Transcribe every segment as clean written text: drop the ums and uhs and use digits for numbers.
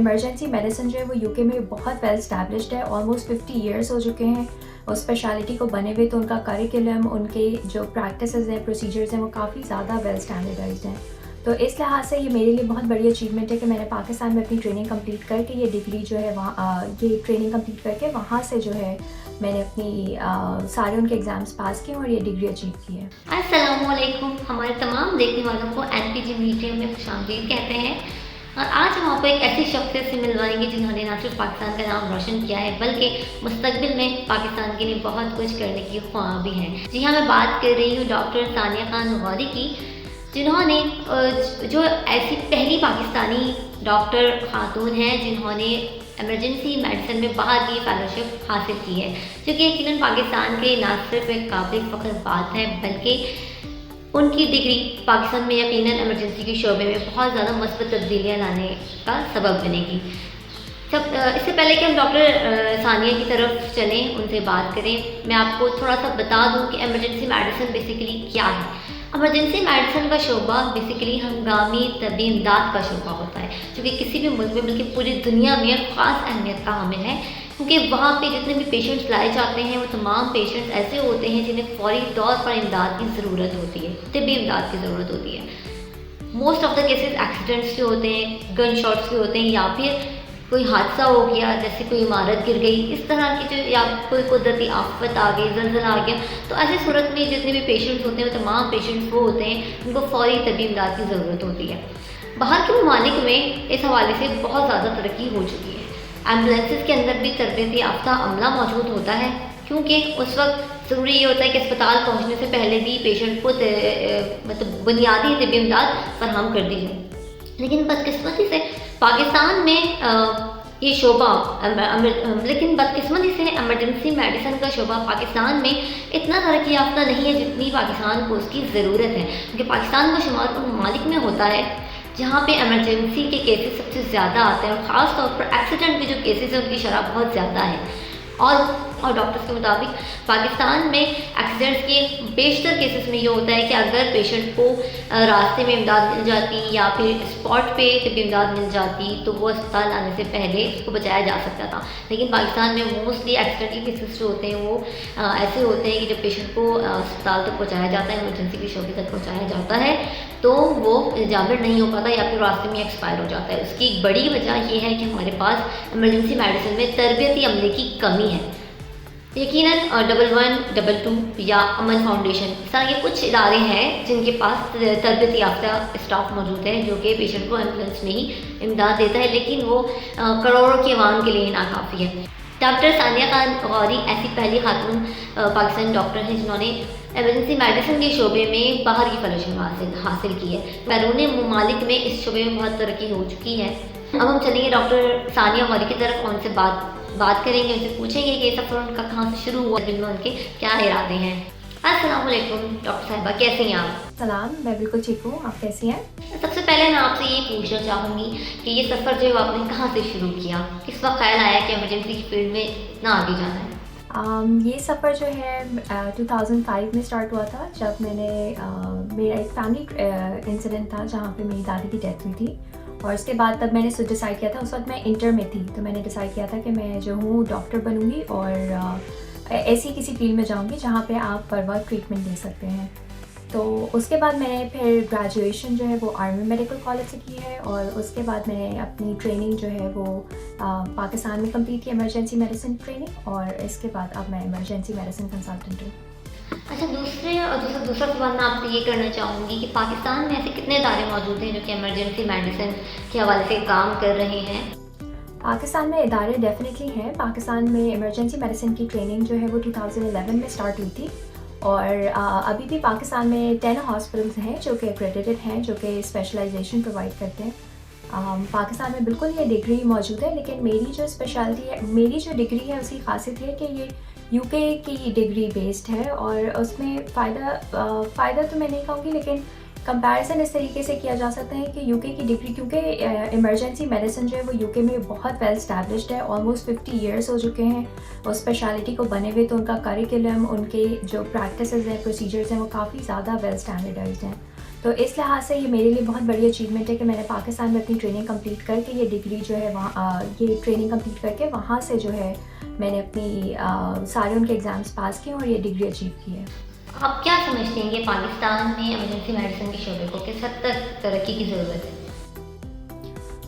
Emergency medicine जो है वो यूके में बहुत वेल स्टैब्लिश्ड है। ऑलमोस्ट 50 ईयर्स हो चुके हैं उस स्पेशलिटी को बने हुए, तो उनका करिकुलम, उनके जो प्रैक्टिसेस हैं, प्रोसीजर्स हैं, वो काफ़ी ज़्यादा वेल स्टैंडर्डाइज्ड हैं। तो इस लिहाज से ये मेरे लिए बहुत बड़ी अचीवमेंट है कि मैंने पाकिस्तान में अपनी ट्रेनिंग कंप्लीट करके ये डिग्री जो है वहाँ ये ट्रेनिंग कंप्लीट करके वहाँ से जो है मैंने अपनी सारे उनके एग्ज़ाम्स पास किए और ये डिग्री अचीव की है। अस्सलामुअलैकुम, हमारे तमाम देखने वालों को एनपीजी मीडिया में खुशामदीद कहते हैं। और आज हम आपको एक ऐसी शख्सियत से मिलवाएंगे जिन्होंने न सिर्फ पाकिस्तान का नाम रोशन किया है बल्कि मुस्तकबिल में पाकिस्तान के लिए बहुत कुछ करने की ख्वाब भी हैं। जी हाँ, मैं बात कर रही हूँ डॉक्टर सानिया खान गौरी की, जिन्होंने जो ऐसी पहली पाकिस्तानी डॉक्टर खातून हैं जिन्होंने इमरजेंसी मेडिसिन में बाहर की फेलोशिप हासिल की है, जो कि यकीनन पाकिस्तान के न सिर्फ एक काबिल फ़ख्र बात है बल्कि उनकी डिग्री पाकिस्तान में यकीनन इमरजेंसी के शोबे में बहुत ज़्यादा मस्बत तब्दीलियाँ लाने का सबब बनेगी। इससे पहले कि हम डॉक्टर सानिया की तरफ चलें, उनसे बात करें, मैं आपको थोड़ा सा बता दूं कि इमरजेंसी मेडिसिन बेसिकली क्या है। इमरजेंसी मेडिसिन का शोबा बेसिकली हंगामी तबी इमदाद का शोबा होता है, जो कि किसी भी मुल्क में बल्कि पूरी दुनिया में ख़ास अहमियत का हामिल है, क्योंकि वहाँ पे जितने भी पेशेंट्स लाए जाते हैं वो तमाम पेशेंट्स ऐसे होते हैं जिन्हें फौरी तौर पर इमदाद की ज़रूरत होती है, तबी इमदाद की ज़रूरत होती है। Most of the cases accidents के होते हैं, गन शॉट्स के होते हैं, या फिर कोई हादसा हो गया, जैसे कोई इमारत गिर गई, इस तरह की जो, या कोई कुदरती आफत आ गई, ज़लज़ला आ गया, तो ऐसी सूरत में जितने भी पेशेंट्स होते हैं वो तमाम पेशेंट्स वो होते हैं उनको फौरी तबी इमदाद की ज़रूरत होती है। बाहर के ममालिक में इस हवाले से बहुत ज़्यादा तरक्की हो चुकी है। एम्बुलेंसेस के अंदर भी तरबियत याफ्ता अमला मौजूद होता है, क्योंकि उस वक्त ज़रूरी ये होता है कि अस्पताल पहुँचने से पहले भी पेशेंट को मतलब बुनियादी तबी इमदाद फराहम कर दी जाए। लेकिन बदकिस्मती से पाकिस्तान में ये शोबा लेकिन बदकिस्मती से इमरजेंसी मेडिसिन का शोबा पाकिस्तान में इतना तरक्की याफ्ता नहीं है जितनी पाकिस्तान को उसकी ज़रूरत है, क्योंकि पाकिस्तान का शुमार उन ममालिक में होता है जहाँ पे इमरजेंसी के केसेस सबसे ज़्यादा आते हैं, और ख़ास तौर पर एक्सीडेंट के जो केसेस हैं उनकी शरह बहुत ज़्यादा है। और डॉक्टर्स के मुताबिक पाकिस्तान में एक्सीडेंट्स के बेशतर केसेस में ये होता है कि अगर पेशेंट को रास्ते में इमदाद मिल जाती या फिर स्पॉट पे तबी इमदाद मिल जाती तो वो अस्पताल आने से पहले उसको बचाया जा सकता था। लेकिन पाकिस्तान में मोस्टली एक्सीडेंट के केसेस जो होते हैं वो ऐसे होते हैं कि जब पेशेंट को अस्पताल तक पहुँचाया जाता है, इमरजेंसी के शोबे तक पहुँचाया जाता है, तो वो जाबिर नहीं हो पाता या फिर रास्ते में एक्सपायर हो जाता है। उसकी एक बड़ी वजह यह है कि हमारे पास इमरजेंसी मेडिसिन में तरबियती अमले की कमी है। यकीनन 11, 22 या अमन फाउंडेशन, इस तरह के कुछ इदारे हैं जिनके पास तरबियत याफ्ता स्टाफ मौजूद है जो कि पेशेंट को एम्बुलेंस में ही इमदाद देता है, लेकिन वो करोड़ों की आवाम के लिए नाकाफ़ी है। डॉक्टर सानिया खान गौरी ऐसी पहली खातून पाकिस्तानी डॉक्टर हैं जिन्होंने इमरजेंसी मेडिसिन के शोबे में बाहर की फेलोशिप हासिल की है। बैरून ममालिक में इस शोबे में बहुत तरक्की हो चुकी है। अब हम चलेंगे डॉक्टर सानिया गौरी की तरफ, उनसे बात करेंगे, उनसे पूछेंगे कि सफ़र उनका कहाँ से शुरू हुआ, दिल में उनके क्या इरादे हैं। अस्सलाम वालेकुम डॉक्टर साहिबा, कैसे हैं आप? सलाम, मैं बिल्कुल ठीक हूँ, आप कैसी हैं? सबसे पहले मैं आपसे ये पूछना चाहूँगी कि ये सफ़र जो है आपने कहाँ से शुरू किया, किस वक्त ख्याल आया कि इमरजेंसी की फील्ड में इतना आगे जाना है? ये सफ़र जो है 2005 में स्टार्ट हुआ था, जब मैंने मेरा एक फैमिली इंसिडेंट था जहाँ पे मेरी दादी की डेथ हुई थी, और उसके बाद तब मैंने डिसाइड किया था, उस वक्त मैं इंटर में थी, तो मैंने डिसाइड किया था कि मैं जो हूँ डॉक्टर बनूँगी और ऐसी किसी फील्ड में जाऊँगी जहाँ पे आप पर वक्त ट्रीटमेंट दे सकते हैं। तो उसके बाद मैंने फिर ग्रेजुएशन जो है वो आर्मी मेडिकल कॉलेज से की है, और उसके बाद मैंने अपनी ट्रेनिंग जो है वो पाकिस्तान में कंप्लीट की, इमरजेंसी मेडिसिन ट्रेनिंग, और इसके बाद अब मैं इमरजेंसी मेडिसिन कंसल्टेंट हूँ। अच्छा, दूसरा सवाल मैं आपसे ये करना चाहूँगी कि पाकिस्तान में ऐसे कितने इदारे मौजूद हैं जो कि इमरजेंसी मेडिसिन के हवाले से काम कर रहे हैं? पाकिस्तान में इदारे डेफिनेटली हैं। पाकिस्तान में इमरजेंसी मेडिसिन की ट्रेनिंग जो है वो 2011 में स्टार्ट हुई थी, और अभी भी पाकिस्तान में 10 हॉस्पिटल्स हैं जो कि एक्रेडिटेड हैं, जो कि स्पेशलाइजेशन प्रोवाइड करते हैं। पाकिस्तान में बिल्कुल ये डिग्री मौजूद है, लेकिन मेरी जो स्पेशलिटी है, मेरी जो डिग्री है उसकी खासियत है कि ये यूके की डिग्री बेस्ड है, और उसमें फ़ायदा तो मैं नहीं कहूँगी, लेकिन कंपैरिजन इस तरीके से किया जा सकता है कि यूके की डिग्री, क्योंकि इमरजेंसी मेडिसिन जो है वो यूके में बहुत वेल स्टैब्लिश्ड है। ऑलमोस्ट 50 ईयर्स हो चुके हैं उस स्पेशलिटी को बने हुए, तो उनका करिकुलम, उनके जो प्रैक्टिसेस हैं, प्रोसीजर्स हैं, वो काफ़ी ज़्यादा वेल स्टैंडर्डाइज्ड हैं। तो इस लिहाज से ये मेरे लिए बहुत बड़ी अचीवमेंट है कि मैंने पाकिस्तान में अपनी ट्रेनिंग कंप्लीट करके ये डिग्री जो है वहाँ ये ट्रेनिंग कंप्लीट करके वहाँ से जो है मैंने अपनी सारे उनके एग्ज़ाम्स पास किए और ये डिग्री अचीव की है। आप क्या समझते हैं कि पाकिस्तान में इमरजेंसी मेडिसिन के शोबे को किस हद तक तरक्की की ज़रूरत है?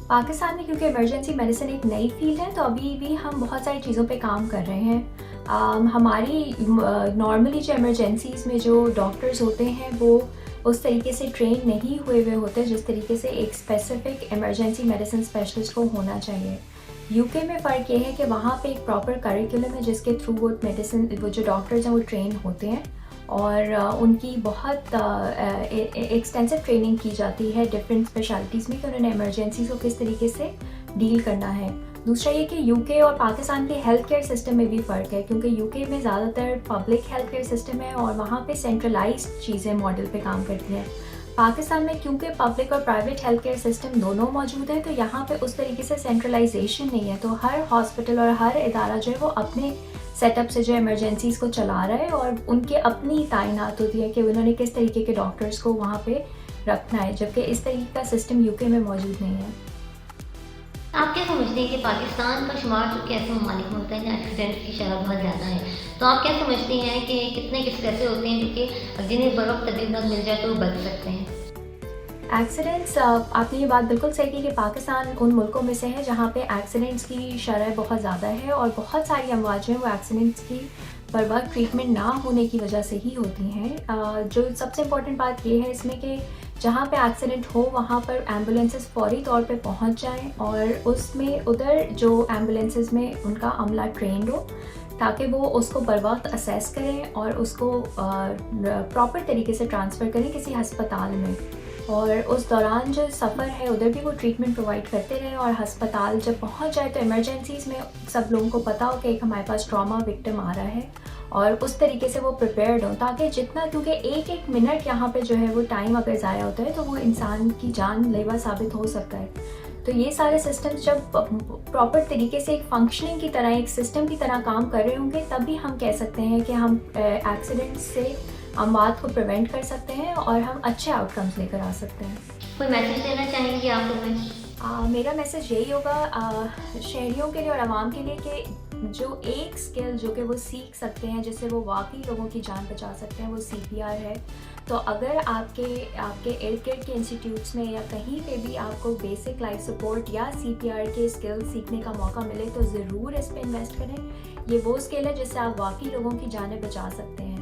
पाकिस्तान में क्योंकि इमरजेंसी मेडिसिन एक नई फील्ड है तो अभी भी हम बहुत सारी चीज़ों पे काम कर रहे हैं। हमारी नॉर्मली जो इमरजेंसीज़ में जो डॉक्टर्स होते हैं वो उस तरीके से ट्रेन नहीं हुए हुए जिस तरीके से एक स्पेसिफिक इमरजेंसी मेडिसिन स्पेशलिस्ट को होना चाहिए। यूके में फ़र्क ये है कि वहाँ पे एक प्रॉपर करिकुलम है जिसके थ्रू वो जो डॉक्टर्स हैं वो ट्रेन होते हैं और उनकी बहुत एक्सटेंसिव ट्रेनिंग की जाती है डिफरेंट स्पेशलिटीज़ में कि उन्होंने इमरजेंसीज़ को किस तरीके से डील करना है। दूसरा ये कि यूके और पाकिस्तान के हेल्थ केयर सिस्टम में भी फ़र्क है क्योंकि यूके में ज़्यादातर पब्लिक हेल्थ केयर सिस्टम है और वहाँ पे सेंट्रलाइज्ड चीज़ें मॉडल पे काम करती हैं। पाकिस्तान में क्योंकि पब्लिक और प्राइवेट हेल्थ केयर सिस्टम दोनों मौजूद है तो यहाँ पे उस तरीके से सेंट्रलाइजेशन नहीं है, तो हर हॉस्पिटल और हर इदारा जो है वो अपने सेटअप से जो इमरजेंसीज़ को चला रहा है और उनके अपनी तैनात होती है कि उन्होंने किस तरीके के डॉक्टर्स को वहाँ पे रखना है, जबकि इस तरीके का सिस्टम यूके में मौजूद नहीं है। आप क्या समझते हैं कि पाकिस्तान का शुमार चूँकि ऐसे ममालिक में होता है जहाँ एक्सीडेंट की शरह बहुत ज़्यादा है, तो आप क्या समझती हैं कि कितने केसेस ऐसे होते हैं जो कि जिन्हें बर वक्त तबीब मिल जाए तो वो बच सकते हैं? एक्सीडेंट्स, आपने ये बात बिल्कुल सही की कि पाकिस्तान उन मुल्कों में से है जहाँ पे एक्सीडेंट्स की शरह बहुत ज़्यादा है और बहुत सारी अमवात जो हैं वो एक्सीडेंट्स की बर वक्त ट्रीटमेंट ना होने की वजह से ही होती हैं। जो सबसे इम्पॉर्टेंट बात ये है इसमें कि जहाँ पे एक्सीडेंट हो वहाँ पर एम्बुलेंसेस फौरी तौर पे पहुँच जाएं और उसमें उधर जो एम्बुलेंसेस में उनका अमला ट्रेंड हो ताकि वो उसको बर वक्त असेस करें और उसको प्रॉपर तरीके से ट्रांसफ़र करें किसी हस्पताल में, और उस दौरान जो सफ़र है उधर भी वो ट्रीटमेंट प्रोवाइड करते रहें और हस्पताल जब पहुंच जाए तो इमरजेंसीज़ में सब लोगों को पता हो कि एक हमारे पास ट्रॉमा विक्टिम आ रहा है और उस तरीके से वो प्रिपेयर्ड हो ताकि जितना, क्योंकि एक एक मिनट यहाँ पे जो है वो टाइम अगर ज़ाया होता है तो वो इंसान की जानलेवा साबित हो सकता है। तो ये सारे सिस्टम्स जब प्रॉपर तरीके से एक फंक्शनिंग की तरह, एक सिस्टम की तरह काम कर रहे होंगे तभी हम कह सकते हैं कि हम एक्सीडेंट से अमवात को प्रिवेंट कर सकते हैं और हम अच्छे आउटकम्स लेकर आ सकते हैं। कोई मैसेज देना चाहेंगी आप हमें? मेरा मैसेज यही होगा शहरियों के लिए और आवाम के लिए कि जो एक स्किल जो कि वो सीख सकते हैं जिससे वो वाकई लोगों की जान बचा सकते हैं वो CPR है। तो अगर आपके इर्द गिर्द के इंस्टीट्यूट्स में या कहीं पे भी आपको बेसिक लाइफ सपोर्ट या CPR के स्किल सीखने का मौका मिले तो ज़रूर इस पर इन्वेस्ट करें। ये वो स्किल है जिससे आप वाकई लोगों की जानें बचा सकते हैं।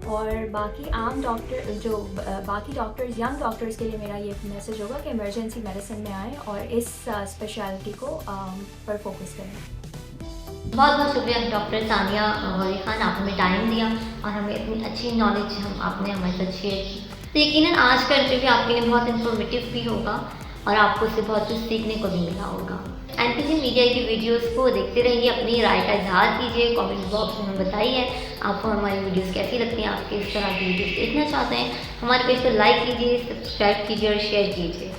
और बाकी आम डॉक्टर जो बाकी डॉक्टर्स, यंग डॉक्टर्स के लिए मेरा ये मैसेज होगा कि इमरजेंसी मेडिसिन में आएँ और इस स्पेशलिटी को पर फोकस करें। बहुत बहुत शुक्रिया डॉक्टर सानिया गौरी खान, आपने हमें टाइम दिया और हमें इतनी अच्छी नॉलेज आपने हमारे साथ शेयर की। तो यकीनन आज का इंटरव्यू आपके लिए बहुत इन्फॉर्मेटिव भी होगा और आपको उससे बहुत कुछ सीखने को भी मिला होगा। NPG मीडिया की वीडियोस को देखते रहिए, अपनी राय का इजहार कीजिए, कमेंट बॉक्स में हमें बताइए आपको हमारी वीडियोस कैसी लगती हैं, आप किस तरह की वीडियोस देखना चाहते हैं। हमारे पेज को लाइक कीजिए, सब्सक्राइब कीजिए और शेयर कीजिए।